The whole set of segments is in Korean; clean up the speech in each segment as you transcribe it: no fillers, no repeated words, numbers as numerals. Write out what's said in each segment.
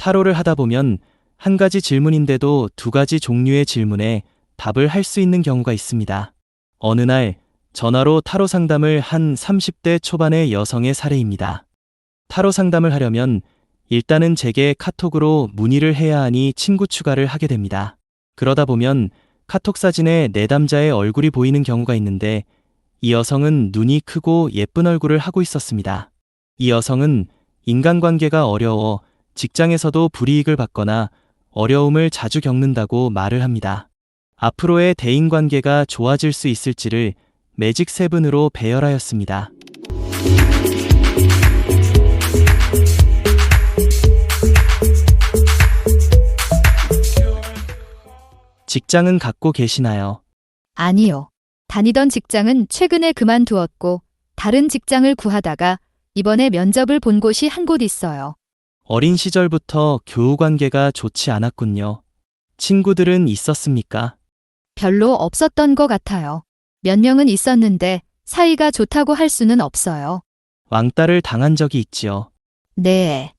타로를 하다 보면 한 가지 질문인데도 두 가지 종류의 질문에 답을 할 수 있는 경우가 있습니다. 어느 날 전화로 타로 상담을 한 30대 초반의 여성의 사례입니다. 타로 상담을 하려면 일단은 제게 카톡으로 문의를 해야 하니 친구 추가를 하게 됩니다. 그러다 보면 카톡 사진에 내담자의 얼굴이 보이는 경우가 있는데 이 여성은 눈이 크고 예쁜 얼굴을 하고 있었습니다. 이 여성은 인간관계가 어려워 직장에서도 불이익을 받거나 어려움을 자주 겪는다고 말을 합니다. 앞으로의 대인관계가 좋아질 수 있을지를 매직 세븐으로 배열하였습니다. 직장은 갖고 계시나요? 아니요. 다니던 직장은 최근에 그만두었고 다른 직장을 구하다가 이번에 면접을 본 곳이 한 곳 있어요. 어린 시절부터 교우 관계가 좋지 않았군요. 친구들은 있었습니까? 별로 없었던 것 같아요. 몇 명은 있었는데 사이가 좋다고 할 수는 없어요. 왕따를 당한 적이 있지요. 네.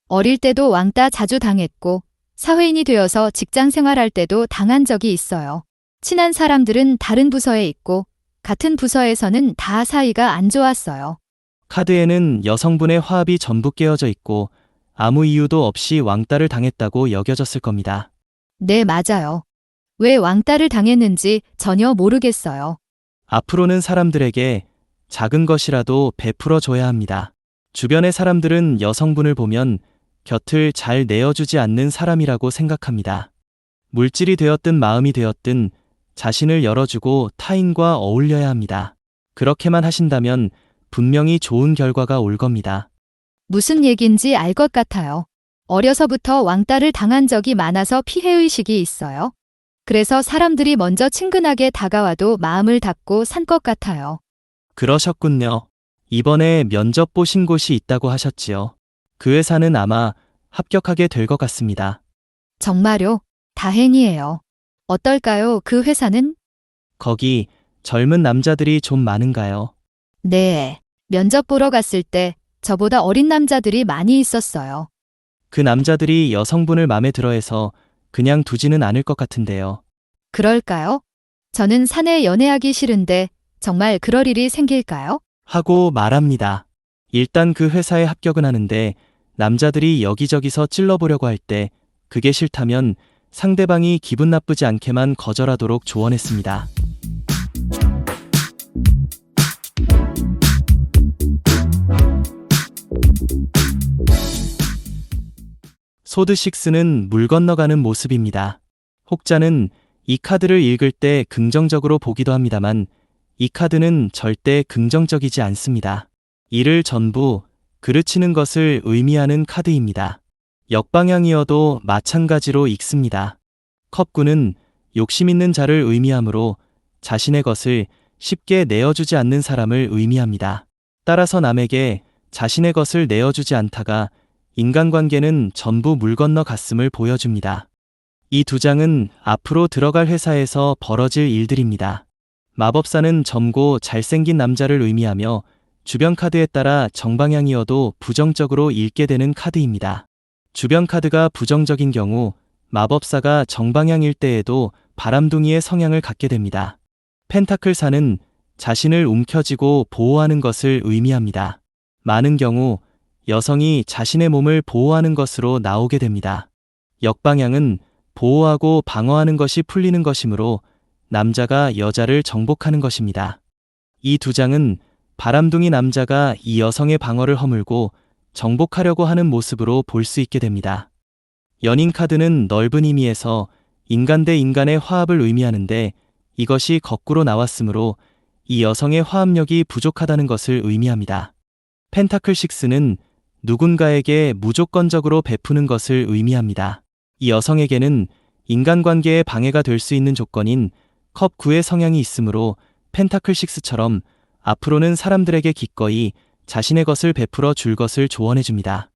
어릴 때도 왕따 자주 당했고 사회인이 되어서 직장 생활할 때도 당한 적이 있어요. 친한 사람들은 다른 부서에 있고 같은 부서에서는 다 사이가 안 좋았어요. 카드에는 여성분의 화합이 전부 깨어져 있고 아무 이유도 없이 왕따를 당했다고 여겨졌을 겁니다. 네, 맞아요. 왜 왕따를 당했는지 전혀 모르겠어요. 앞으로는 사람들에게 작은 것이라도 베풀어 줘야 합니다. 주변의 사람들은 여성분을 보면 곁을 잘 내어주지 않는 사람이라고 생각합니다. 물질이 되었든 마음이 되었든 자신을 열어주고 타인과 어울려야 합니다. 그렇게만 하신다면 분명히 좋은 결과가 올 겁니다. 무슨 얘긴지 알 것 같아요. 어려서부터 왕따를 당한 적이 많아서 피해의식이 있어요. 그래서 사람들이 먼저 친근하게 다가와도 마음을 닫고 산 것 같아요. 그러셨군요. 이번에 면접 보신 곳이 있다고 하셨지요. 그 회사는 아마 합격하게 될 것 같습니다. 정말요? 다행이에요. 어떨까요, 그 회사는? 거기 젊은 남자들이 좀 많은가요? 네. 면접 보러 갔을 때 저보다 어린 남자들이 많이 있었어요. 그 남자들이 여성분을 마음에 들어해서 그냥 두지는 않을 것 같은데요. 그럴까요? 저는 사내 연애하기 싫은데 정말 그럴 일이 생길까요? 하고 말합니다. 일단 그 회사에 합격은 하는데 남자들이 여기저기서 찔러보려고 할 때 그게 싫다면 상대방이 기분 나쁘지 않게만 거절하도록 조언했습니다. 소드6는 물 건너가는 모습입니다. 혹자는 이 카드를 읽을 때 긍정적으로 보기도 합니다만 이 카드는 절대 긍정적이지 않습니다. 이를 전부 그르치는 것을 의미하는 카드입니다. 역방향이어도 마찬가지로 읽습니다. 컵9는 욕심 있는 자를 의미하므로 자신의 것을 쉽게 내어주지 않는 사람을 의미합니다. 따라서 남에게 자신의 것을 내어주지 않다가 인간관계는 전부 물 건너 갔음을 보여줍니다. 이 두 장은 앞으로 들어갈 회사에서 벌어질 일들입니다. 마법사는 젊고 잘생긴 남자를 의미하며 주변 카드에 따라 정방향이어도 부정적으로 읽게 되는 카드입니다. 주변 카드가 부정적인 경우 마법사가 정방향일 때에도 바람둥이의 성향을 갖게 됩니다. 펜타클4는 자신을 움켜쥐고 보호하는 것을 의미합니다. 많은 경우 여성이 자신의 몸을 보호하는 것으로 나오게 됩니다. 역방향은 보호하고 방어하는 것이 풀리는 것이므로 남자가 여자를 정복하는 것입니다. 이 두 장은 바람둥이 남자가 이 여성의 방어를 허물고 정복하려고 하는 모습으로 볼 수 있게 됩니다. 연인 카드는 넓은 의미에서 인간 대 인간의 화합을 의미하는데 이것이 거꾸로 나왔으므로 이 여성의 화합력이 부족하다는 것을 의미합니다. 펜타클6는 누군가에게 무조건적으로 베푸는 것을 의미합니다. 이 여성에게는 인간관계에 방해가 될 수 있는 조건인 컵9의 성향이 있으므로 펜타클6처럼 앞으로는 사람들에게 기꺼이 자신의 것을 베풀어 줄 것을 조언해 줍니다.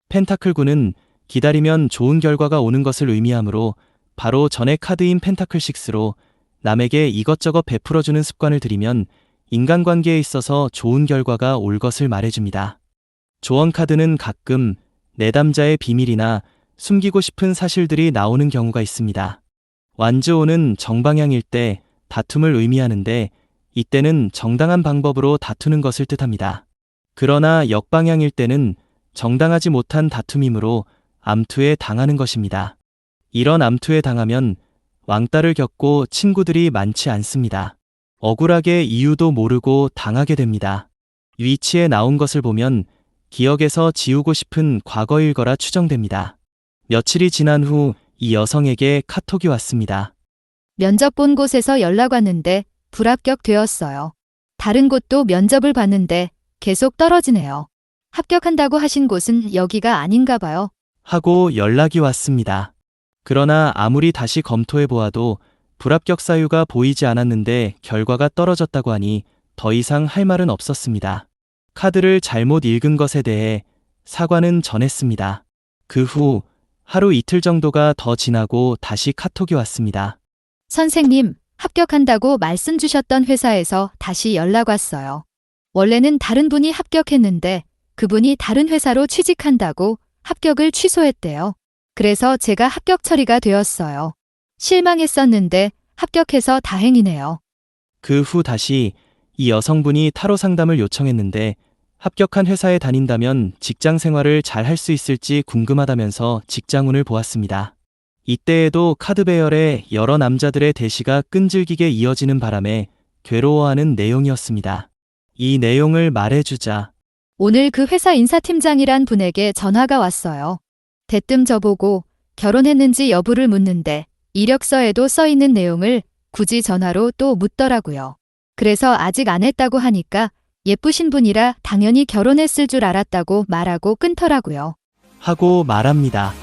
펜타클9는 기다리면 좋은 결과가 오는 것을 의미하므로 바로 전의 카드인 펜타클6로 남에게 이것저것 베풀어주는 습관을 들이면 인간관계에 있어서 좋은 결과가 올 것을 말해줍니다. 조언 카드는 가끔 내담자의 비밀이나 숨기고 싶은 사실들이 나오는 경우가 있습니다. 완즈오는 정방향일 때 다툼을 의미하는데 이때는 정당한 방법으로 다투는 것을 뜻합니다. 그러나 역방향일 때는 정당하지 못한 다툼이므로 암투에 당하는 것입니다. 이런 암투에 당하면 왕따를 겪고 친구들이 많지 않습니다. 억울하게 이유도 모르고 당하게 됩니다. 위치에 나온 것을 보면 기억에서 지우고 싶은 과거 일거라 추정됩니다. 며칠이 지난 후 이 여성에게 카톡이 왔습니다. 면접 본 곳에서 연락 왔는데 불합격 되었어요. 다른 곳도 면접을 봤는데 계속 떨어지네요. 합격한다고 하신 곳은 여기가 아닌가 봐요. 하고 연락이 왔습니다. 그러나 아무리 다시 검토해 보아도 불합격 사유가 보이지 않았는데 결과가 떨어졌다고 하니 더 이상 할 말은 없었습니다. 카드를 잘못 읽은 것에 대해 사과는 전했습니다. 그 후 하루 이틀 정도가 더 지나고 다시 카톡이 왔습니다. 선생님, 합격한다고 말씀 주셨던 회사에서 다시 연락 왔어요. 원래는 다른 분이 합격했는데 그분이 다른 회사로 취직한다고 합격을 취소했대요. 그래서 제가 합격 처리가 되었어요. 실망했었는데 합격해서 다행이네요. 그 후 다시 이 여성분이 타로 상담을 요청했는데 합격한 회사에 다닌다면 직장 생활을 잘 할 수 있을지 궁금하다면서 직장운을 보았습니다. 이때에도 카드 배열에 여러 남자들의 대시가 끈질기게 이어지는 바람에 괴로워하는 내용이었습니다. 이 내용을 말해주자. 오늘 그 회사 인사팀장이란 분에게 전화가 왔어요. 대뜸 저보고 결혼했는지 여부를 묻는데 이력서에도 써 있는 내용을 굳이 전화로 또 묻더라고요. 그래서 아직 안 했다고 하니까 예쁘신 분이라 당연히 결혼했을 줄 알았다고 말하고 끊더라고요. 하고 말합니다.